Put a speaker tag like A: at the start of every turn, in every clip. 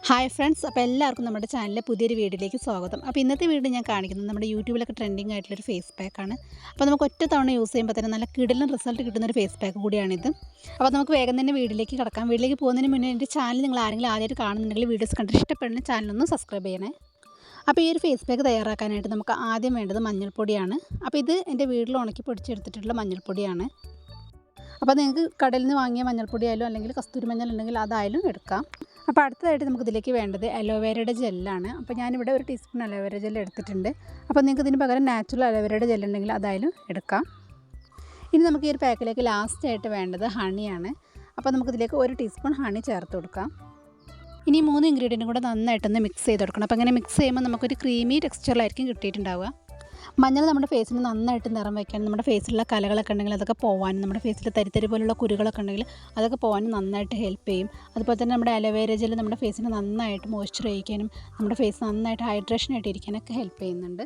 A: Hi friends, അപ്പോൾ എല്ലാവർക്കും നമ്മുടെ ചാനലിലെ പുതിയൊരു വീഡിയോയിലേക്ക് സ്വാഗതം. അപ്പോൾ ഇന്നത്തെ വീഡിയോ ഞാൻ കാണിക്കുന്നത് നമ്മുടെ യൂട്യൂബിലൊക്കെ ട്രെൻഡിങ് ആയിട്ടുള്ളൊരു ഫേസ് പാക്കാണ്. അപ്പോൾ നമുക്ക് ഒറ്റ തവണ യൂസ് ചെയ്യുമ്പോൾ തന്നെ നല്ല കിടിലൻ റിസൾട്ട് കിട്ടുന്നൊരു ഫേസ് പാക്ക് കൂടിയാണിത്. അപ്പോൾ നമുക്ക് വേഗം തന്നെ വീഡിയോയിലേക്ക് കിടക്കാം. വീഡിയോയിലേക്ക് പോകുന്നതിന് മുന്നേ എൻ്റെ ചാനൽ നിങ്ങൾ ആരെങ്കിലും ആദ്യമായിട്ട് കാണുന്നുണ്ടെങ്കിൽ വീഡിയോസ് കണ്ടിട്ട് ഇഷ്ടപ്പെടുന്ന ചാനലൊന്ന് സബ്സ്ക്രൈബ് ചെയ്യണേ. അപ്പോൾ ഈ ഒരു ഫേസ് പാക്ക് തയ്യാറാക്കാനായിട്ട് നമുക്ക് ആദ്യം വേണ്ടത് മഞ്ഞൾപ്പൊടിയാണ്. അപ്പോൾ ഇത് എൻ്റെ വീട്ടിൽ ഉണക്കി പൊടിച്ചെടുത്തിട്ടുള്ള മഞ്ഞൾപ്പൊടിയാണ്. അപ്പോൾ നിങ്ങൾക്ക് കടയിൽ നിന്ന് വാങ്ങിയ മഞ്ഞൾപ്പൊടിയായാലും അല്ലെങ്കിൽ കസ്തൂരി മഞ്ഞൾ ഉണ്ടെങ്കിൽ അതായാലും എടുക്കാം. അപ്പോൾ അടുത്തതായിട്ട് നമുക്കിതിലേക്ക് വേണ്ടത് അലോവേരയുടെ ജെല്ലാണ്. അപ്പോൾ ഞാനിവിടെ ഒരു ടീസ്പൂൺ അലോവേര ജെല്ല് എടുത്തിട്ടുണ്ട്. അപ്പോൾ നിങ്ങൾക്ക് ഇതിന് പകരം നാച്ചുറൽ അലോവേരയുടെ ജെല്ലുണ്ടെങ്കിൽ അതായാലും എടുക്കാം. ഇനി നമുക്ക് ഈ ഒരു പാക്കിലേക്ക് ലാസ്റ്റായിട്ട് വേണ്ടത് ഹണിയാണ്. അപ്പോൾ നമുക്കിതിലേക്ക് ഒരു ടീസ്പൂൺ ഹണി ചേർത്ത് കൊടുക്കാം. ഇനി 3 ഇൻഗ്രീഡിയൻറ്റും കൂടെ നന്നായിട്ടൊന്ന് മിക്സ് ചെയ്ത് കൊടുക്കണം. അപ്പോൾ അങ്ങനെ മിക്സ് ചെയ്യുമ്പോൾ നമുക്കൊരു ക്രീമി ടെക്സ്ചറിലായിരിക്കും കിട്ടിയിട്ടുണ്ടാവുക. മഞ്ഞൾ നമ്മുടെ ഫേസിന് നന്നായിട്ട് നിറം വയ്ക്കാൻ, നമ്മുടെ ഫേസിലുള്ള കലകളൊക്കെ ഉണ്ടെങ്കിൽ അതൊക്കെ പോകാനും, നമ്മുടെ ഫേസിൽ തരിത്തരി പോലുള്ള കുരുകളൊക്കെ ഉണ്ടെങ്കിൽ അതൊക്കെ പോകാനും നന്നായിട്ട് ഹെൽപ്പ് ചെയ്യും. അതുപോലെ തന്നെ നമ്മുടെ അലോവേര ജെൽ നമ്മുടെ ഫേസിന് നന്നായിട്ട് മോയ്സ്ചർ ചെയ്യിക്കാനും നമ്മുടെ ഫേസ് നന്നായിട്ട് ഹൈഡ്രേഷനായിട്ട് ഇരിക്കാനൊക്കെ ഹെൽപ്പ് ചെയ്യുന്നുണ്ട്.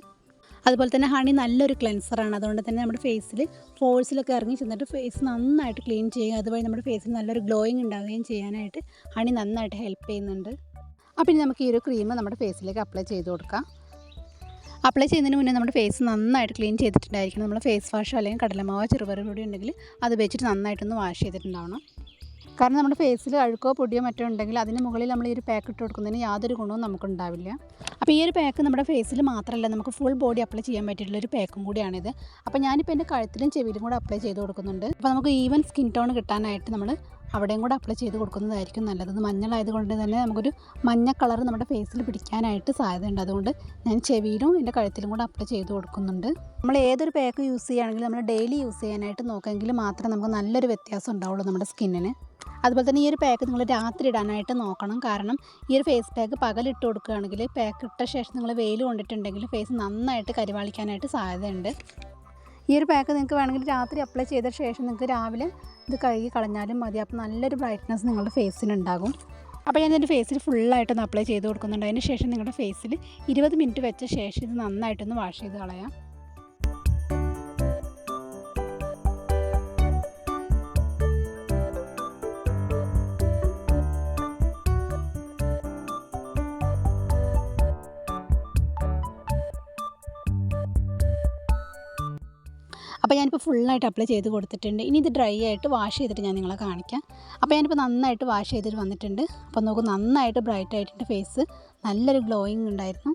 A: അതുപോലെ തന്നെ ഹണി നല്ലൊരു ക്ലെൻസറാണ്. അതുകൊണ്ട് തന്നെ നമ്മുടെ ഫേസിൽ ഫോഴ്സിലൊക്കെ ഇറങ്ങി ചെന്നിട്ട് ഫേസ് നന്നായിട്ട് ക്ലീൻ ചെയ്യുക, അതുവഴി നമ്മുടെ ഫേസിൽ നല്ലൊരു ഗ്ലോയിങ് ഉണ്ടാവുകയും ചെയ്യാനായിട്ട് ഹണി നന്നായിട്ട് ഹെൽപ്പ് ചെയ്യുന്നുണ്ട്. അപ്പോൾ ഇനി നമുക്ക് ഈ ഒരു ക്രീം നമ്മുടെ ഫേസിലേക്ക് അപ്ലൈ ചെയ്ത് കൊടുക്കാം. അപ്ലൈ ചെയ്യുന്നതിന് മുന്നേ നമ്മുടെ ഫേസ് നന്നായിട്ട് ക്ലീൻ ചെയ്തിട്ടുണ്ടായിരിക്കണം. നമ്മൾ ഫേസ് വാഷോ അല്ലെങ്കിൽ കടലമാവോ ചെറുപയർ പൊടി ഉണ്ടെങ്കിൽ അത് വെച്ചിട്ട് നന്നായിട്ടൊന്ന് വാഷ് ചെയ്തിട്ടുണ്ടാവണം. കാരണം നമ്മുടെ ഫേസിൽ അഴുക്കോ പൊടിയോ മറ്റോ ഉണ്ടെങ്കിൽ അതിന് മുകളിൽ നമ്മൾ ഈ ഒരു പാക്ക് ഇട്ട് കൊടുക്കുന്നതിന് യാതൊരു ഗുണവും നമുക്കുണ്ടാവില്ല. അപ്പോൾ ഈ ഒരു പാക്ക് നമ്മുടെ ഫേസിൽ മാത്രമല്ല, നമുക്ക് ഫുൾ ബോഡി അപ്ലൈ ചെയ്യാൻ പറ്റിയിട്ടുള്ളൊരു പാക്കും കൂടിയാണിത്. അപ്പോൾ ഞാനിപ്പോൾ എൻ്റെ കഴുത്തിലും ചെവിയിലും കൂടെ അപ്ലൈ ചെയ്ത് കൊടുക്കുന്നുണ്ട്. അപ്പോൾ നമുക്ക് ഈവൻ സ്കിൻ ടോൺ കിട്ടാനായിട്ട് നമ്മൾ അവിടെയും കൂടെ അപ്ലൈ ചെയ്ത് കൊടുക്കുന്നതായിരിക്കും നല്ലത്. മഞ്ഞളായതുകൊണ്ട് തന്നെ നമുക്കൊരു മഞ്ഞ കളർ നമ്മുടെ ഫേസിൽ പിടിക്കാനായിട്ട് സാധ്യതയുണ്ട്. അതുകൊണ്ട് ഞാൻ ചെവിയിലും എൻ്റെ കഴുത്തിലും കൂടെ അപ്ലൈ ചെയ്ത് കൊടുക്കുന്നുണ്ട്. നമ്മൾ ഏതൊരു പാക്ക് യൂസ് ചെയ്യുകയാണെങ്കിലും നമ്മൾ ഡെയിലി യൂസ് ചെയ്യാനായിട്ട് നോക്കെങ്കിൽ മാത്രമേ നമുക്ക് നല്ലൊരു വ്യത്യാസം ഉണ്ടാവുള്ളൂ നമ്മുടെ സ്കിന്നിന്. അതുപോലെ തന്നെ ഈ ഒരു പാക്ക് നിങ്ങൾ രാത്രി ഇടാനായിട്ട് നോക്കണം. കാരണം ഈ ഒരു ഫേസ് പാക്ക് പകലിട്ട് കൊടുക്കുകയാണെങ്കിൽ, പാക്ക് ഇട്ട ശേഷം നിങ്ങൾ വെയിൽ കൊണ്ടിട്ടുണ്ടെങ്കിൽ ഫേസ് നന്നായിട്ട് കരിവാളിക്കാനായിട്ട് സാധ്യതയുണ്ട്. ഈ ഒരു പാക്ക് നിങ്ങൾക്ക് വേണമെങ്കിൽ രാത്രി അപ്ലൈ ചെയ്ത ശേഷം നിങ്ങൾക്ക് രാവിലെ ഇത് കഴുകി കളഞ്ഞാലും മതി. അപ്പോൾ നല്ലൊരു ബ്രൈറ്റ്നസ് നിങ്ങളുടെ ഫേസിനുണ്ടാകും. അപ്പോൾ ഞാൻ എൻ്റെ ഫേസിൽ ഫുള്ളായിട്ടൊന്ന് അപ്ലൈ ചെയ്ത് കൊടുക്കുന്നുണ്ട്. അതിന് ശേഷം നിങ്ങളുടെ ഫേസിൽ 20 മിനിറ്റ് വെച്ച ശേഷം ഇത് നന്നായിട്ടൊന്ന് വാഷ് ചെയ്ത് കളയാം. അപ്പോൾ ഞാനിപ്പോൾ ഫുള്ളായിട്ട് അപ്ലൈ ചെയ്ത് കൊടുത്തിട്ടുണ്ട്. ഇനി ഇത് ഡ്രൈ ആയിട്ട് വാഷ് ചെയ്തിട്ട് ഞാൻ നിങ്ങളെ കാണിക്കാം. അപ്പോൾ ഞാനിപ്പോൾ നന്നായിട്ട് വാഷ് ചെയ്തിട്ട് വന്നിട്ടുണ്ട്. അപ്പോൾ നോക്കൂ, നന്നായിട്ട് ബ്രൈറ്റ് ആയിട്ടുണ്ട് ഫേസ്, നല്ലൊരു ഗ്ലോയിങ് ഉണ്ടായിരുന്നു.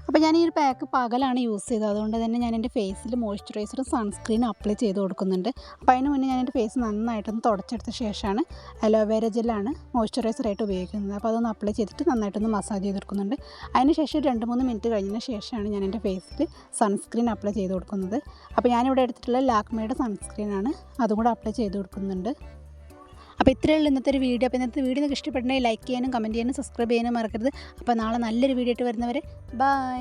A: അപ്പോൾ ഞാൻ ഈ ഒരു പാക്ക് പകലാണ് യൂസ് ചെയ്തത്. അതുകൊണ്ട് തന്നെ ഞാൻ എൻ്റെ ഫേസിൽ മോയ്സ്ചറൈസറും സൺസ്ക്രീനും അപ്ലൈ ചെയ്ത് കൊടുക്കുന്നുണ്ട്. അപ്പോൾ അതിന് മുന്നേ ഞാൻ എൻ്റെ ഫേസ് നന്നായിട്ടൊന്ന് തുടച്ചെടുത്ത ശേഷമാണ് അലോവേര ജെല്ലാണ് മോയ്സ്ചറൈസറായിട്ട് ഉപയോഗിക്കുന്നത്. അപ്പോൾ അതൊന്ന് അപ്ലൈ ചെയ്തിട്ട് നന്നായിട്ടൊന്ന് മസാജ് ചെയ്ത് കൊടുക്കുന്നുണ്ട്. അതിന് ശേഷം 2-3 മിനിറ്റ് കഴിഞ്ഞതിന് ശേഷമാണ് ഞാൻ എൻ്റെ ഫേസിൽ സൺസ്ക്രീൻ അപ്ലൈ ചെയ്ത് കൊടുക്കുന്നത്. അപ്പോൾ ഞാനിവിടെ എടുത്തിട്ടുള്ള ലാക്മേയുടെ സൺസ്ക്രീനാണ്, അതും കൂടെ അപ്ലൈ ചെയ്ത് കൊടുക്കുന്നുണ്ട്. അപ്പോൾ ഇത്രയുള്ള ഇന്നത്തെ ഒരു വീഡിയോ. അപ്പോൾ ഇന്നത്തെ വീഡിയോ നിങ്ങൾക്ക് ഇഷ്ടപ്പെട്ടുണ്ടെങ്കിൽ ലൈക്ക് ചെയ്യാനും കമൻറ്റ് ചെയ്യാനും സബ്സ്ക്രൈബ് ചെയ്യാനും മറക്കരുത്. അപ്പോൾ നാളെ നല്ലൊരു വീഡിയോ ആയിട്ട് വരുന്നവരെ ബൈ.